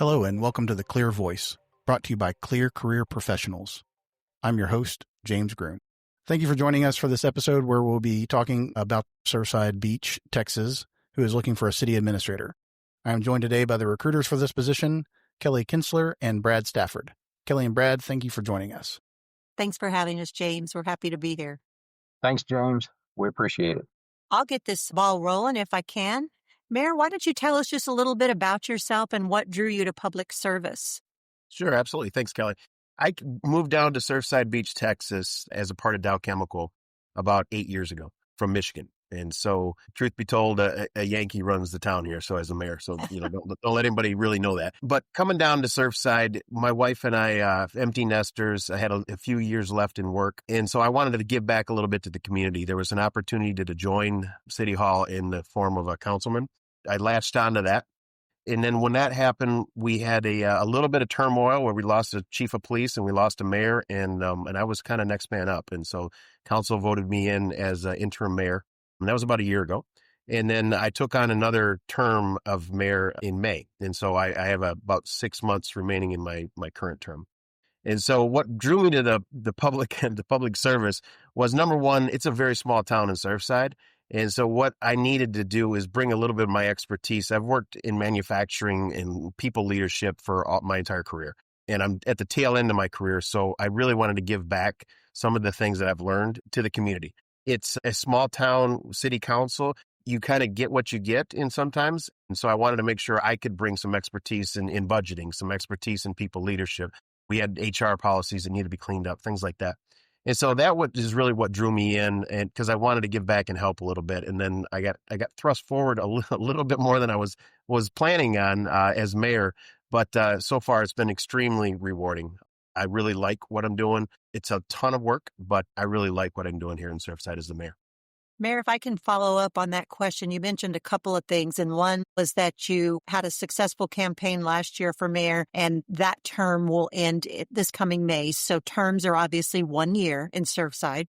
Hello and welcome to The Clear Voice, brought to you by Clear Career Professionals. I'm your host, James Groom. Thank you for joining us for this episode where we'll be talking about Surfside Beach, Texas, who is looking for a city administrator. I am joined today by the recruiters for this position, Kelly Kinsler and Brad Stafford. Kelly and Brad, thank you for joining us. Thanks for having us, James. We're happy to be here. Thanks, James. We appreciate it. I'll get this ball rolling if I can. Mayor, why don't you tell us just a little bit about yourself and what drew you to public service? Sure, absolutely. Thanks, Kelly. I moved down to Surfside Beach, Texas as a part of Dow Chemical about 8 years ago from Michigan. And so, truth be told, a Yankee runs the town here. So as a mayor, so don't let anybody really know that. But coming down to Surfside, my wife and I, empty nesters, I had a few years left in work. And so I wanted to give back a little bit to the community. There was an opportunity to join City Hall in the form of a councilman. I latched onto that. And then when that happened, we had a little bit of turmoil where we lost a chief of police and we lost a mayor. And I was kind of next man up. And so council voted me in as interim mayor. And that was about a year ago. And then I took on another term of mayor in May. And so I have about 6 months remaining in my current term. And so what drew me to the public service was, number one, it's a very small town in Surfside. And so what I needed to do is bring a little bit of my expertise. I've worked in manufacturing and people leadership for my entire career. And I'm at the tail end of my career. So I really wanted to give back some of the things that I've learned to the community. It's a small town city council. You kind of get what you get in sometimes. And so I wanted to make sure I could bring some expertise in budgeting, some expertise in people leadership. We had HR policies that needed to be cleaned up, things like that. And so that is really what drew me in, and because I wanted to give back and help a little bit. And then I got thrust forward a little bit more than I was planning on as mayor. But so far, it's been extremely rewarding. I really like what I'm doing. It's a ton of work, but I really like what I'm doing here in Surfside as the mayor. Mayor, if I can follow up on that question, you mentioned a couple of things. And one was that you had a successful campaign last year for mayor, and that term will end this coming May. So terms are obviously 1 year in Surfside,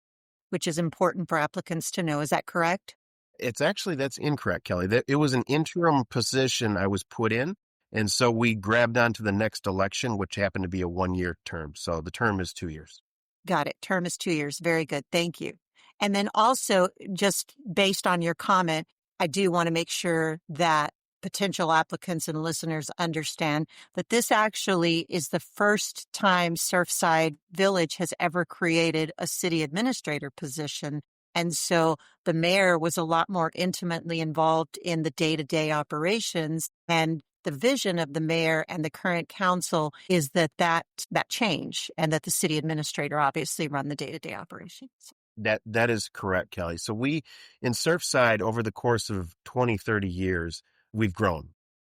which is important for applicants to know. Is that correct? That's incorrect, Kelly. It was an interim position I was put in. And so we grabbed onto the next election, which happened to be a 1 year term. So the term is 2 years. Got it. Term is 2 years. Very good. Thank you. And then also, just based on your comment, I do want to make sure that potential applicants and listeners understand that this actually is the first time Surfside Village has ever created a city administrator position. And so the mayor was a lot more intimately involved in the day-to-day operations. And the vision of the mayor and the current council is that change, and that the city administrator obviously run the day-to-day operations. That is correct, Kelly. So we, in Surfside, over the course of 20, 30 years, we've grown.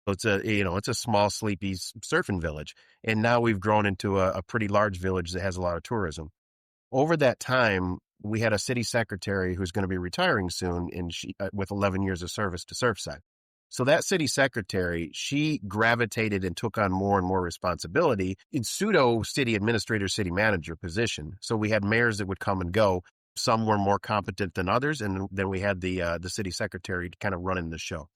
So it's a small, sleepy surfing village. And now we've grown into a pretty large village that has a lot of tourism. Over that time, we had a city secretary who's going to be retiring soon, and she with 11 years of service to Surfside. So that city secretary, she gravitated and took on more and more responsibility in pseudo city administrator, city manager position. So we had mayors that would come and go. Some were more competent than others. And then we had the city secretary kind of running the show.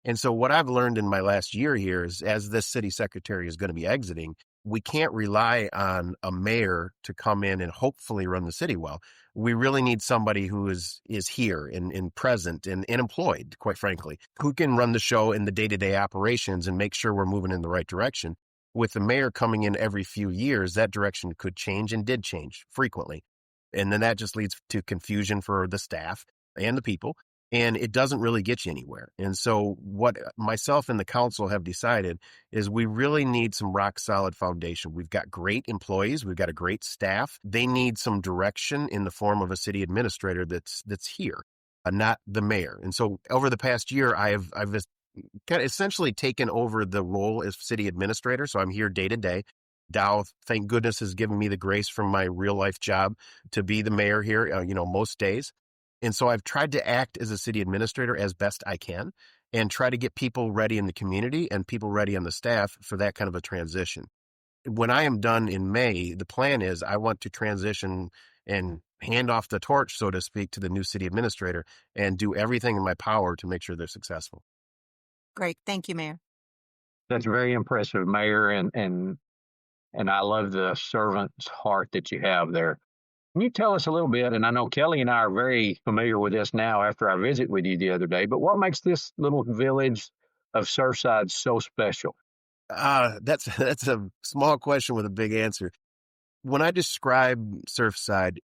And so what I've learned in my last year here is, as this city secretary is going to be exiting, we can't rely on a mayor to come in and hopefully run the city well. We really need somebody who is here and present and employed, quite frankly, who can run the show in the day-to-day operations and make sure we're moving in the right direction. With the mayor coming in every few years, that direction could change and did change frequently. And then that just leads to confusion for the staff and the people. And it doesn't really get you anywhere. And so what myself and the council have decided is we really need some rock solid foundation. We've got great employees. We've got a great staff. They need some direction in the form of a city administrator that's here, not the mayor. And so over the past year, I've kind of essentially taken over the role as city administrator. So I'm here day to day. Dow, thank goodness, has given me the grace from my real life job to be the mayor here, most days. And so I've tried to act as a city administrator as best I can and try to get people ready in the community and people ready on the staff for that kind of a transition. When I am done in May, the plan is I want to transition and hand off the torch, so to speak, to the new city administrator and do everything in my power to make sure they're successful. Great. Thank you, Mayor. That's very impressive, Mayor, and I love the servant's heart that you have there. Can you tell us a little bit? And I know Kelly and I are very familiar with this now after our visit with you the other day, but what makes this little village of Surfside so special? That's a small question with a big answer. When I describe Surfside,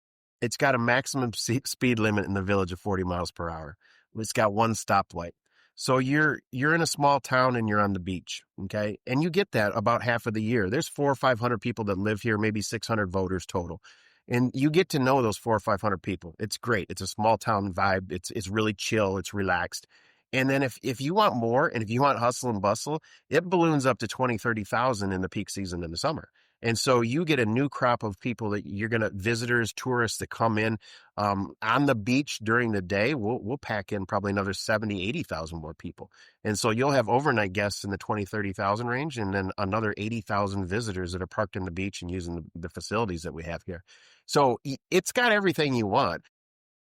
it's got a maximum speed limit in the village of 40 miles per hour. It's got one stoplight. So you're in a small town and you're on the beach, okay? And you get that about half of the year. There's 400 or 500 people that live here, maybe 600 voters total. And you get to know those 400 or 500 people. It's great. It's a small town vibe. It's really chill. It's relaxed. And then if you want more and if you want hustle and bustle, it balloons up to 20, 30,000 in the peak season in the summer. And so you get a new crop of people that you're going to, visitors, tourists that come in on the beach during the day. We'll pack in probably another 70, 80,000 more people. And so you'll have overnight guests in the 20, 30,000 range, and then another 80,000 visitors that are parked in the beach and using the facilities that we have here. So it's got everything you want.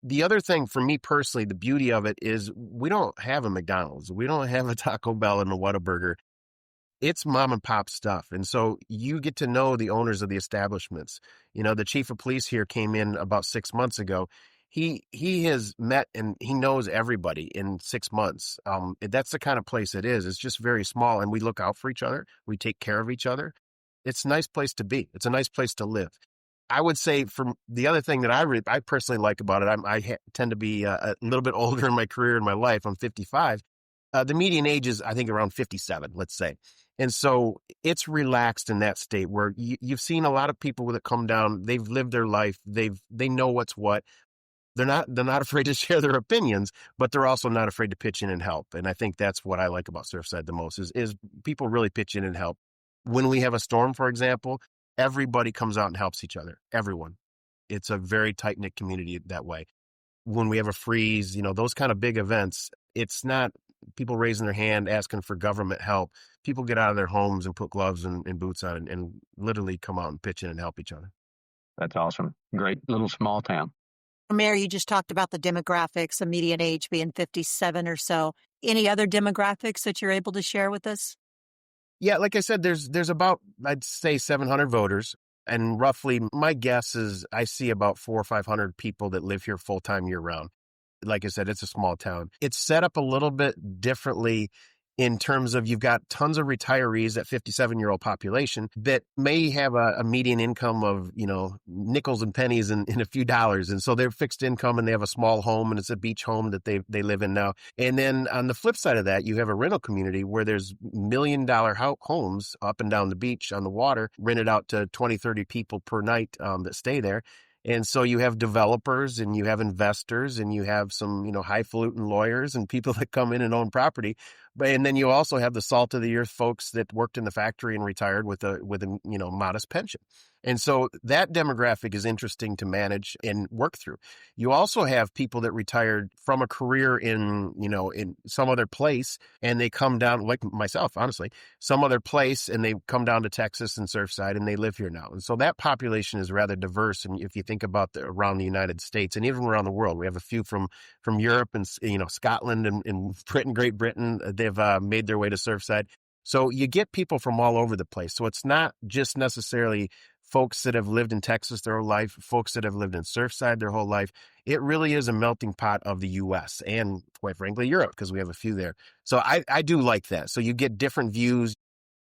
The other thing for me personally, the beauty of it is we don't have a McDonald's. We don't have a Taco Bell and a Whataburger. It's mom and pop stuff. And so you get to know the owners of the establishments. You know, the chief of police here came in about 6 months ago. He has met and he knows everybody in 6 months. That's the kind of place it is. It's just very small, and we look out for each other. We take care of each other. It's a nice place to be. It's a nice place to live. I would say from the other thing that I personally like about it, I tend to be a little bit older in my career in my life. I'm 55. The median age is, I think, around 57, let's say. And so it's relaxed in that state where you've seen a lot of people that come down. They've lived their life. They know what's what. They're not afraid to share their opinions, but they're also not afraid to pitch in and help. And I think that's what I like about Surfside the most is people really pitch in and help. When we have a storm, for example, everybody comes out and helps each other. Everyone. It's a very tight-knit community that way. When we have a freeze, those kind of big events, it's not people raising their hand asking for government help. People get out of their homes and put gloves and boots on and literally come out and pitch in and help each other. That's awesome. Great little small town. Mayor, you just talked about the demographics, the median age being 57 or so. Any other demographics that you're able to share with us? Yeah, like I said, there's about, I'd say 700 voters. And roughly, my guess is I see about 400 or 500 people that live here full-time year-round. Like I said, it's a small town. It's set up a little bit differently in terms of you've got tons of retirees, that 57-year-old population that may have a median income of, nickels and pennies and a few dollars. And so they're fixed income and they have a small home and it's a beach home that they live in now. And then on the flip side of that, you have a rental community where there's $1 million homes up and down the beach on the water, rented out to 20, 30 people per night that stay there. And so you have developers and you have investors and you have some, highfalutin lawyers and people that come in and own property. And then you also have the salt of the earth folks that worked in the factory and retired with a modest pension. And so that demographic is interesting to manage and work through. You also have people that retired from a career in some other place and they come down, like myself, honestly, some other place, and they come down to Texas and Surfside and they live here now. And so that population is rather diverse. And if you think about around the United States and even around the world, we have a few from Europe and, Scotland and Britain, Great Britain, they've made their way to Surfside. So you get people from all over the place. So it's not just necessarily folks that have lived in Texas their whole life, folks that have lived in Surfside their whole life. It really is a melting pot of the U.S. and, quite frankly, Europe, because we have a few there. So I do like that. So you get different views.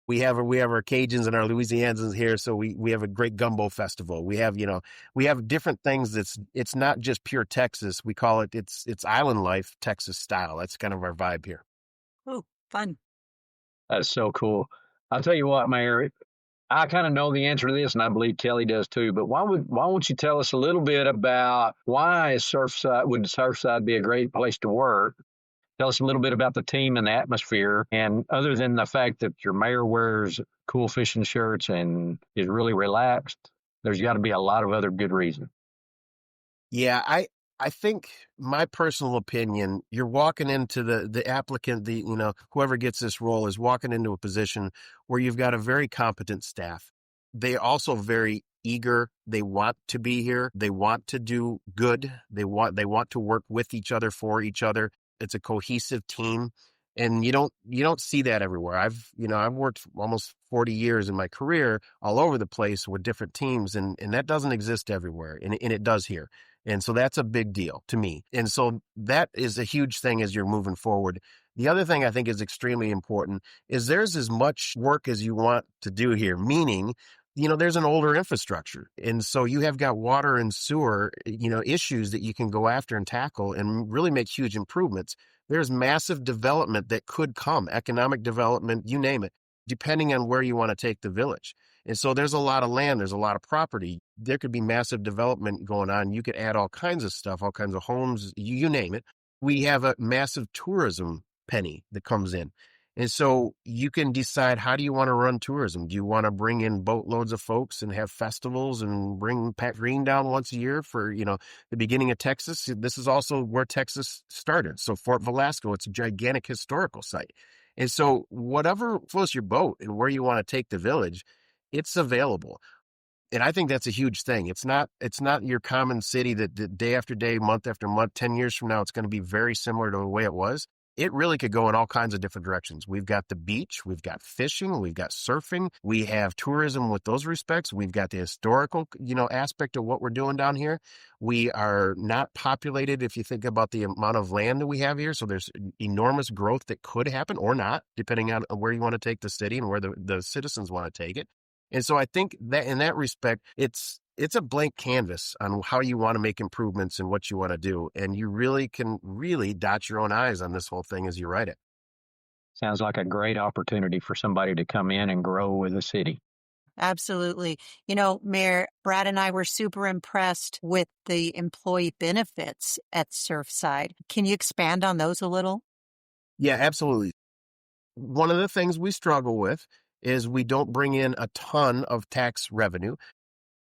We have our Cajuns and our Louisianans here, so we have a great gumbo festival. We have different things. It's not just pure Texas. We call it's island life, Texas style. That's kind of our vibe here. Oh, fun. That's so cool. I'll tell you what, Mayor, I kind of know the answer to this, and I believe Kelly does too. But why won't you tell us a little bit about why would Surfside be a great place to work? Tell us a little bit about the team and the atmosphere. And other than the fact that your mayor wears cool fishing shirts and is really relaxed, there's got to be a lot of other good reasons. Yeah, I think my personal opinion, you're walking into the applicant, whoever gets this role is walking into a position where you've got a very competent staff. They're also very eager. They want to be here. They want to do good. They want to work with each other, for each other. It's a cohesive team. And you don't see that everywhere. I've worked almost 40 years in my career all over the place with different teams, and that doesn't exist everywhere, and it does here. And so that's a big deal to me. And so that is a huge thing as you're moving forward. The other thing I think is extremely important is there's as much work as you want to do here, meaning, there's an older infrastructure. And so you have got water and sewer, issues that you can go after and tackle and really make huge improvements. There's massive development that could come, economic development, you name it, depending on where you want to take the village. And so there's a lot of land, there's a lot of property. There could be massive development going on. You could add all kinds of stuff, all kinds of homes, you name it. We have a massive tourism penny that comes in. And so you can decide, how do you want to run tourism? Do you want to bring in boatloads of folks and have festivals and bring Pat Green down once a year for, the beginning of Texas? This is also where Texas started. So Fort Velasco, it's a gigantic historical site. And so whatever floats your boat and where you want to take the village, it's available. And I think that's a huge thing. It's not your common city that day after day, month after month, 10 years from now, it's going to be very similar to the way it was. It really could go in all kinds of different directions. We've got the beach, we've got fishing, we've got surfing, we have tourism with those respects. We've got the historical, aspect of what we're doing down here. We are not populated if you think about the amount of land that we have here. So there's enormous growth that could happen or not, depending on where you want to take the city and where the citizens want to take it. And so I think that in that respect, it's a blank canvas on how you want to make improvements and what you want to do. And you really can dot your own I's on this whole thing as you write it. Sounds like a great opportunity for somebody to come in and grow with the city. Absolutely. Mayor, Brad and I were super impressed with the employee benefits at Surfside. Can you expand on those a little? Yeah, absolutely. One of the things we struggle with is we don't bring in a ton of tax revenue,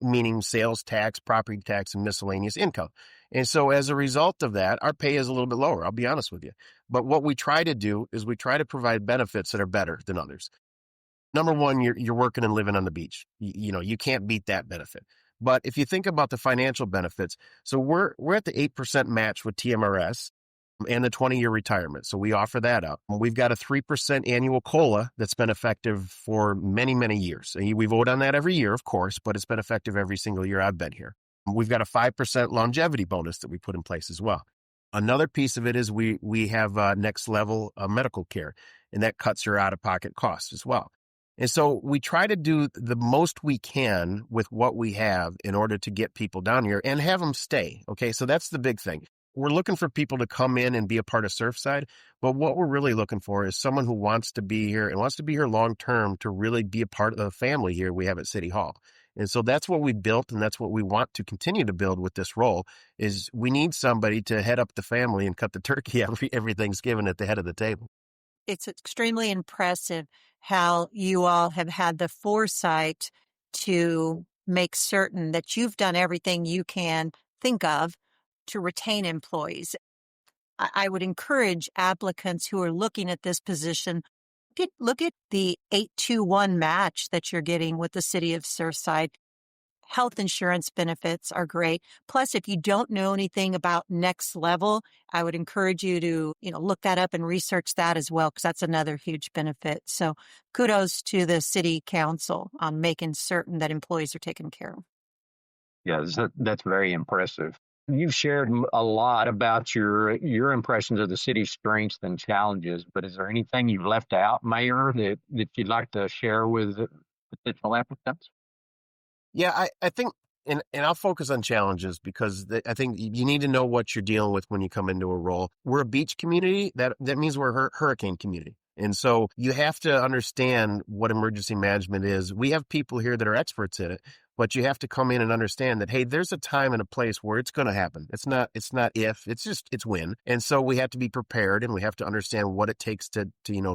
meaning sales tax, property tax, and miscellaneous income. And so as a result of that, our pay is a little bit lower, I'll be honest with you. But what we try to do is we try to provide benefits that are better than others. Number one, you're working and living on the beach. You can't beat that benefit. But if you think about the financial benefits, so we're at the 8% match with TMRS and the 20-year retirement. So we offer that up. We've got a 3% annual COLA that's been effective for many, many years. We vote on that every year, of course, but it's been effective every single year I've been here. We've got a 5% longevity bonus that we put in place as well. Another piece of it is we have next level medical care, and that cuts your out-of-pocket costs as well. And so we try to do the most we can with what we have in order to get people down here and have them stay. Okay, so that's the big thing. We're looking for people to come in and be a part of Surfside, but what we're really looking for is someone who wants to be here and wants to be here long term to really be a part of the family here we have at City Hall. And so that's what we built, and that's what we want to continue to build with this role, is we need somebody to head up the family and cut the turkey every Thanksgiving at the head of the table. It's extremely impressive how you all have had the foresight to make certain that you've done everything you can think of to retain employees. I would encourage applicants who are looking at this position, look at the 821 match that you're getting with the city of Surfside. Health insurance benefits are great. Plus, if you don't know anything about Next Level, I would encourage you to, look that up and research that as well, because that's another huge benefit. So kudos to the city council on making certain that employees are taken care of. Yeah, that's very impressive. You've shared a lot about your impressions of the city's strengths and challenges, but is there anything you've left out, Mayor, that you'd like to share with potential applicants? Yeah, I think, and I'll focus on challenges because I think you need to know what you're dealing with when you come into a role. We're a beach community. That means we're a hurricane community. And so you have to understand what emergency management is. We have people here that are experts in it, but you have to come in and understand that, hey, there's a time and a place where it's going to happen. It's not if, it's when. And so we have to be prepared, and we have to understand what it takes to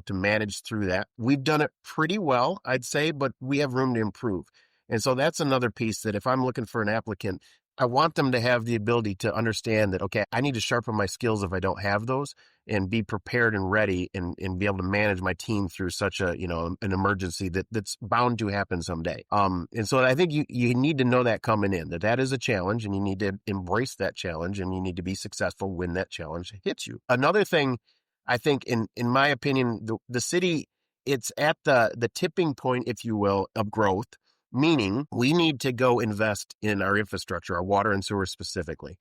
manage through that. We've done it pretty well, I'd say, but we have room to improve. And so that's another piece that if I'm looking for an applicant, I want them to have the ability to understand that, okay, I need to sharpen my skills if I don't have those, and be prepared and ready and be able to manage my team through such an emergency that's bound to happen someday. And so I think you need to know that coming in, that is a challenge, and you need to embrace that challenge, and you need to be successful when that challenge hits you. Another thing I think in my opinion, the city, it's at the tipping point, if you will, of growth, meaning we need to go invest in our infrastructure, our water and sewer specifically.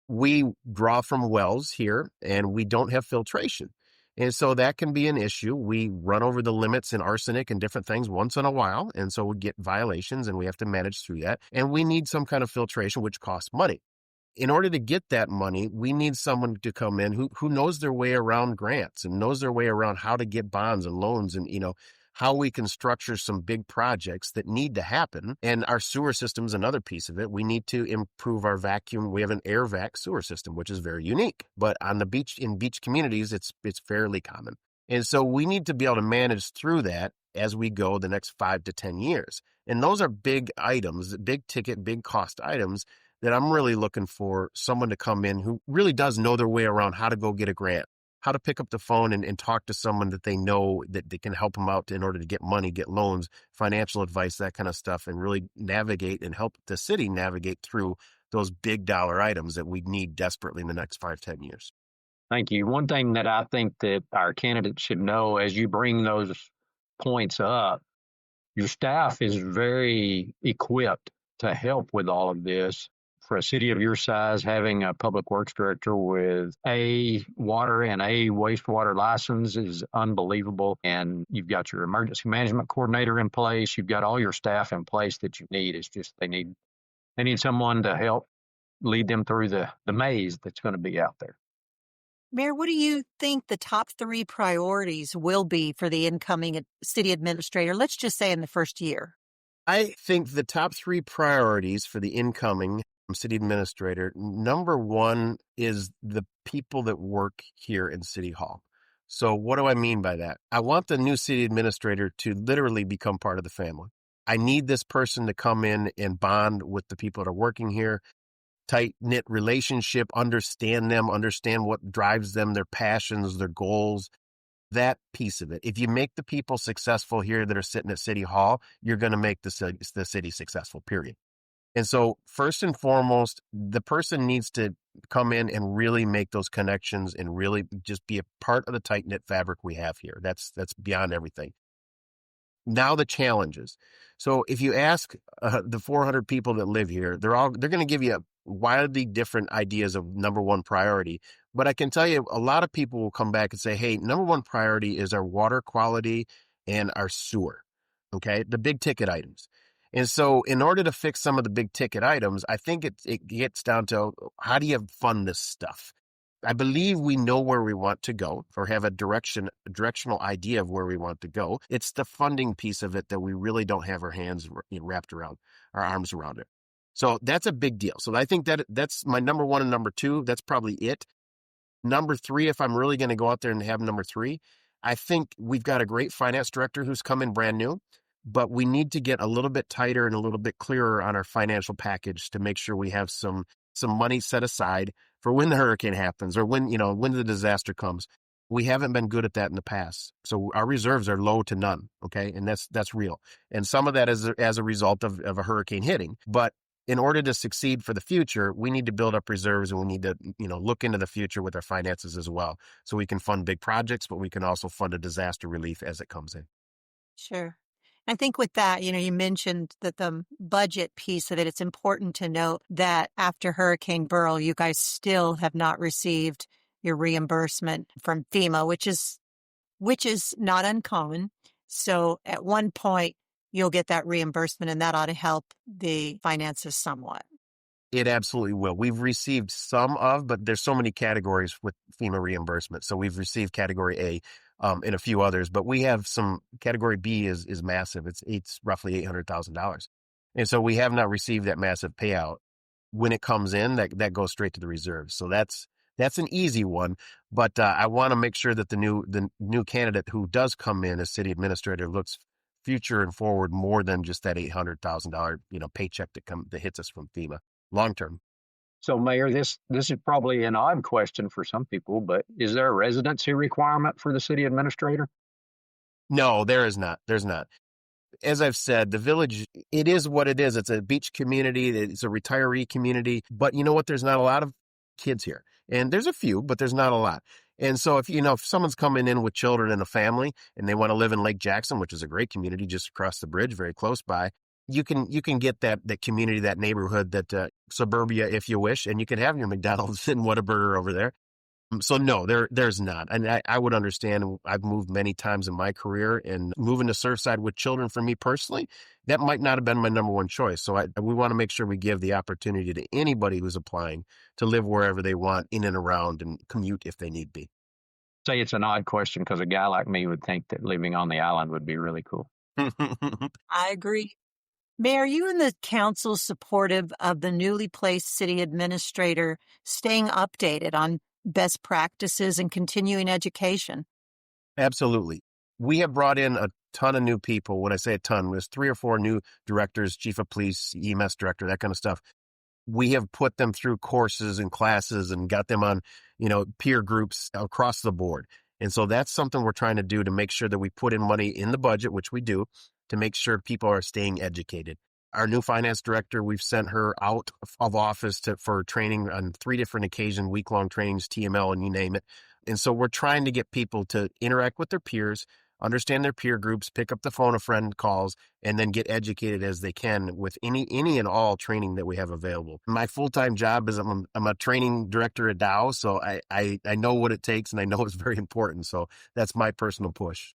We draw from wells here and we don't have filtration. And so that can be an issue. We run over the limits in arsenic and different things once in a while. And so we get violations and we have to manage through that. And we need some kind of filtration, which costs money. In order to get that money, we need someone to come in who knows their way around grants and knows their way around how to get bonds and loans and, how we can structure some big projects that need to happen. And our sewer system is another piece of it. We need to improve our vacuum. We have an air vac sewer system, which is very unique, but on the beach, in beach communities, it's fairly common. And so we need to be able to manage through that as we go the next 5 to 10 years. And those are big items, big ticket, big cost items that I'm really looking for someone to come in who really does know their way around how to go get a grant, how to pick up the phone and talk to someone that they know that they can help them out in order to get money, get loans, financial advice, that kind of stuff, and really navigate and help the city navigate through those big dollar items that we need desperately in the next 5-10 years. Thank you. One thing that I think that our candidates should know as you bring those points up, your staff is very equipped to help with all of this. For a city of your size, having a public works director with a water and a wastewater license is unbelievable. And you've got your emergency management coordinator in place. You've got all your staff in place that you need. It's just they need someone to help lead them through the maze that's going to be out there. Mayor, what do you think the top 3 priorities will be for the incoming city administrator, let's just say in the first year? I think the top 3 priorities for the incoming city administrator, number 1 is the people that work here in City Hall. So what do I mean by that? I want the new city administrator to literally become part of the family. I need this person to come in and bond with the people that are working here, tight-knit relationship, understand them, understand what drives them, their passions, their goals, that piece of it. If you make the people successful here that are sitting at City Hall, you're going to make the city successful, period. And so first and foremost, the person needs to come in and really make those connections and really just be a part of the tight-knit fabric we have here. That's beyond everything. Now the challenges. So if you ask the 400 people that live here, they're going to give you wildly different ideas of number 1 priority. But I can tell you a lot of people will come back and say, hey, number 1 priority is our water quality and our sewer. Okay, the big ticket items. And so in order to fix some of the big ticket items, I think it gets down to how do you fund this stuff? I believe we know where we want to go or have a directional idea of where we want to go. It's the funding piece of it that we really don't have our hands wrapped around, our arms around it. So that's a big deal. So I think that's my number 1 and number 2. That's probably it. Number 3, if I'm really going to go out there and have number 3, I think we've got a great finance director who's come in brand new. But we need to get a little bit tighter and a little bit clearer on our financial package to make sure we have some money set aside for when the hurricane happens or when the disaster comes. We haven't been good at that in the past. So our reserves are low to none. Okay. And that's real. And some of that is as a result of a hurricane hitting. But in order to succeed for the future, we need to build up reserves and we need to, look into the future with our finances as well. So we can fund big projects, but we can also fund a disaster relief as it comes in. Sure. I think with that, you mentioned that the budget piece of it, it's important to note that after Hurricane Beryl, you guys still have not received your reimbursement from FEMA, which is not uncommon. So at one point, you'll get that reimbursement and that ought to help the finances somewhat. It absolutely will. We've received some of, but there's so many categories with FEMA reimbursement. So we've received category A and a few others, but we have some category B is massive. It's roughly $800,000. And so we have not received that massive payout. When it comes in, that goes straight to the reserves. So that's an easy one. But I want to make sure that the new candidate who does come in as city administrator looks future and forward more than just that $800,000 paycheck that hits us from FEMA long term. So, Mayor, this is probably an odd question for some people, but is there a residency requirement for the city administrator? No, there is not. There's not. As I've said, the village, it is what it is. It's a beach community. It's a retiree community. But you know what? There's not a lot of kids here. And there's a few, but there's not a lot. And so if someone's coming in with children and a family and they want to live in Lake Jackson, which is a great community just across the bridge, very close by, you can get that community, that neighborhood, that suburbia, if you wish, and you can have your McDonald's and Whataburger over there. So no, there's not. And I would understand. I've moved many times in my career, and moving to Surfside with children for me personally, that might not have been my number one choice. So we want to make sure we give the opportunity to anybody who's applying to live wherever they want, in and around, and commute if they need be. Say it's an odd question because a guy like me would think that living on the island would be really cool. I agree. Mayor, are you and the council supportive of the newly placed city administrator staying updated on best practices and continuing education? Absolutely. We have brought in a ton of new people. When I say a ton, there's 3 or 4 new directors, chief of police, EMS director, that kind of stuff. We have put them through courses and classes and got them on, peer groups across the board. And so that's something we're trying to do to make sure that we put in money in the budget, which we do, to make sure people are staying educated. Our new finance director, we've sent her out of office for training on 3 different occasions, week-long trainings, TML, and you name it. And so we're trying to get people to interact with their peers, understand their peer groups, pick up the phone a friend calls, and then get educated as they can with any and all training that we have available. My full-time job is I'm a training director at Dow, so I know what it takes, and I know it's very important. So that's my personal push.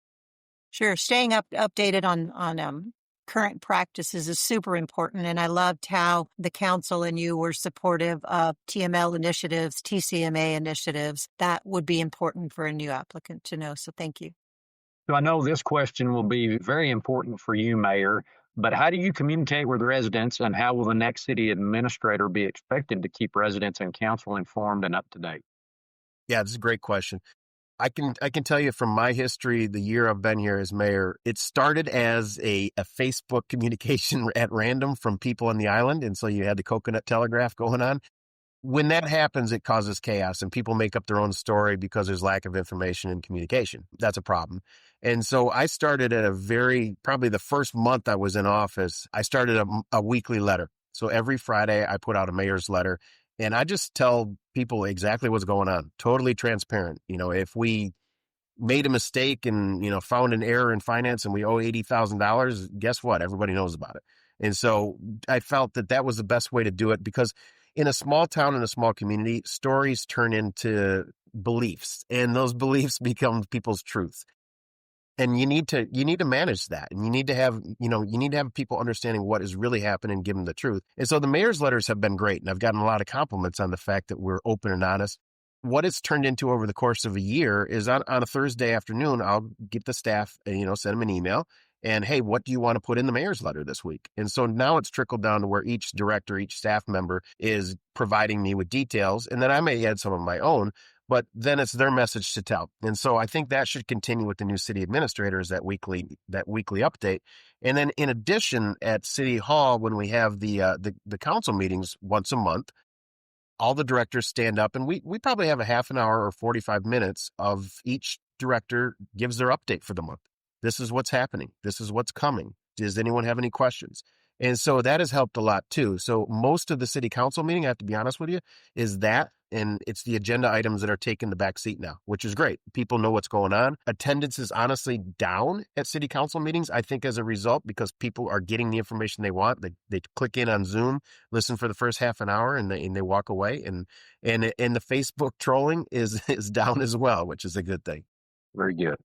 Sure. Staying updated on current practices is super important. And I loved how the council and you were supportive of TML initiatives, TCMA initiatives. That would be important for a new applicant to know. So thank you. So I know this question will be very important for you, Mayor, but how do you communicate with residents, and how will the next city administrator be expected to keep residents and council informed and up to date? Yeah, this is a great question. I can tell you from my history, the year I've been here as mayor, it started as a Facebook communication at random from people on the island. And so you had the coconut telegraph going on. When that happens, it causes chaos and people make up their own story because there's lack of information and communication. That's a problem. And so I started at probably the first month I was in office, I started a weekly letter. So every Friday I put out a mayor's letter. And I just tell people exactly what's going on, totally transparent. If we made a mistake and, found an error in finance and we owe $80,000, guess what? Everybody knows about it. And so I felt that was the best way to do it, because in a small town, in a small community, stories turn into beliefs, and those beliefs become people's truth. And you need to manage that. And you need to have people understanding what is really happening and give them the truth. And so the mayor's letters have been great. And I've gotten a lot of compliments on the fact that we're open and honest. What it's turned into over the course of a year is on a Thursday afternoon, I'll get the staff, send them an email. And, hey, what do you want to put in the mayor's letter this week? And so now it's trickled down to where each director, each staff member is providing me with details. And then I may add some of my own, but then it's their message to tell. And so I think that should continue with the new city administrators, that weekly update. And then in addition, at City Hall, when we have the council meetings once a month, all the directors stand up, and we probably have a half an hour or 45 minutes of each director gives their update for the month. This is what's happening. This is what's coming. Does anyone have any questions? And so that has helped a lot too. So most of the city council meeting, I have to be honest with you, is that, and it's the agenda items that are taking the back seat now, which is great. People know what's going on. Attendance is honestly down at city council meetings, I think, as a result, because people are getting the information they want. They click in on Zoom, listen for the first half an hour, and they walk away. And the Facebook trolling is down as well, which is a good thing. Very good.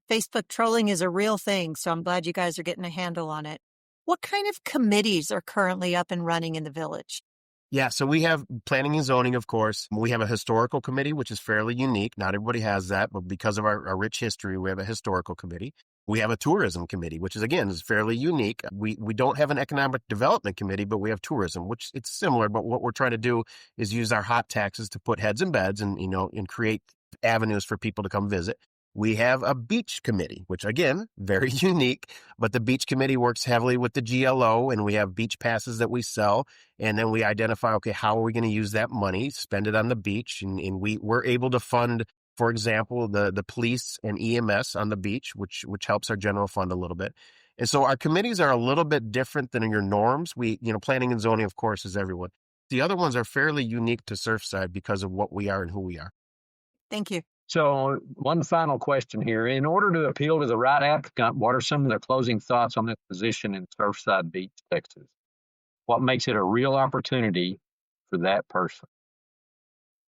Facebook trolling is a real thing, so I'm glad you guys are getting a handle on it. What kind of committees are currently up and running in the village? Yeah, so we have planning and zoning, of course. We have a historical committee, which is fairly unique. Not everybody has that, but because of our rich history, we have a historical committee. We have a tourism committee, which is fairly unique. We don't have an economic development committee, but we have tourism, which it's similar. But what we're trying to do is use our hot taxes to put heads in beds and create avenues for people to come visit. We have a beach committee, which, again, very unique, but the beach committee works heavily with the GLO, and we have beach passes that we sell, and then we identify, okay, how are we going to use that money, spend it on the beach, and we're able to fund, for example, the police and EMS on the beach, which helps our general fund a little bit. And so our committees are a little bit different than your norms. Planning and zoning, of course, is everyone. The other ones are fairly unique to Surfside because of what we are and who we are. Thank you. So, one final question here. In order to appeal to the right applicant, what are some of the closing thoughts on this position in Surfside Beach, Texas? What makes it a real opportunity for that person?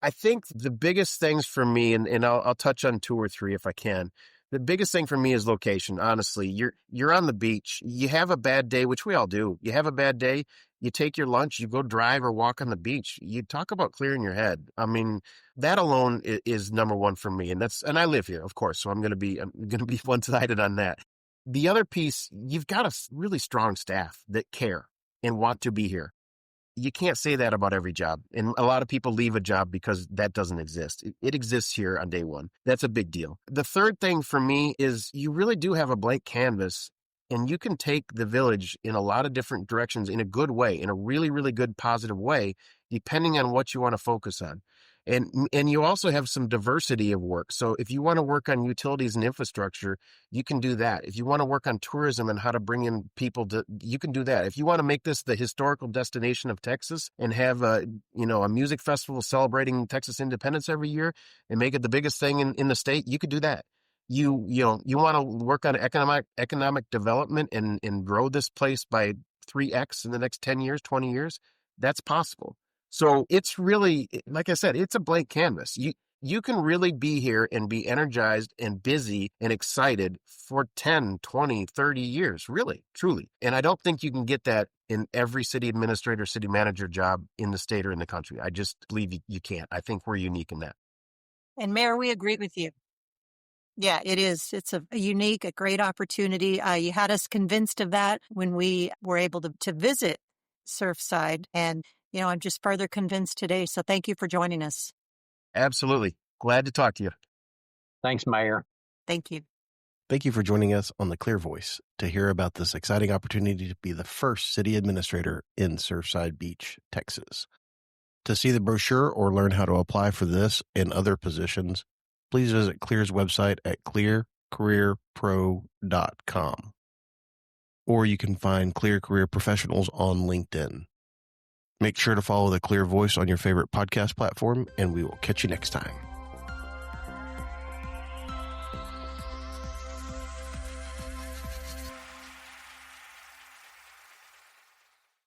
I think the biggest things for me, and I'll touch on two or three if I can. The biggest thing for me is location. Honestly, you're on the beach. You have a bad day, which we all do. You have a bad day. You take your lunch. You go drive or walk on the beach. You talk about clearing your head. I mean, that alone is number one for me, and I live here, of course. So I'm going to be one sided on that. The other piece, you've got a really strong staff that care and want to be here. You can't say that about every job. And a lot of people leave a job because that doesn't exist. It exists here on day one. That's a big deal. The third thing for me is you really do have a blank canvas, and you can take the village in a lot of different directions in a good way, in a really, really good, positive way, depending on what you want to focus on. And you also have some diversity of work. So if you want to work on utilities and infrastructure, you can do that. If you want to work on tourism and how to bring in people you can do that. If you want to make this the historical destination of Texas and have a music festival celebrating Texas independence every year and make it the biggest thing in the state, you could do that. You want to work on economic development and grow this place by 3x in the next 10 years, 20 years, that's possible. So it's really, like I said, it's a blank canvas. You can really be here and be energized and busy and excited for 10, 20, 30 years, really, truly. And I don't think you can get that in every city administrator, city manager job in the state or in the country. I just believe you can't. I think we're unique in that. And Mayor, we agree with you. Yeah, it is. It's a great opportunity. You had us convinced of that when we were able to visit Surfside. And, I'm just further convinced today. So thank you for joining us. Absolutely. Glad to talk to you. Thanks, Mayor. Thank you. Thank you for joining us on The Clear Voice to hear about this exciting opportunity to be the first city administrator in Surfside Beach, Texas. To see the brochure or learn how to apply for this and other positions, please visit Clear's website at clearcareerpro.com. Or you can find Clear Career Professionals on LinkedIn. Make sure to follow The Clear Voice on your favorite podcast platform, and we will catch you next time.